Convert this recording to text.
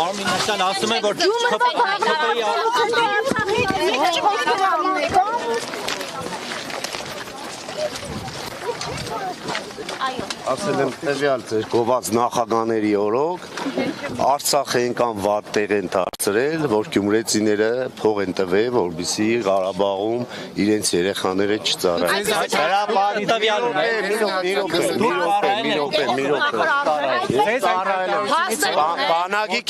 Պարոն Մինասյան ասում է, որ Ասել եմ տվյալ ձեր գոված նախագաների օրոք Արցախ ենքան վատ տեղ են դարձրել, որ գյումրեցիները փող են տվել, որպեսզի Ղարաբաղում իրենց երեխաները չծառայեն։ Բանակի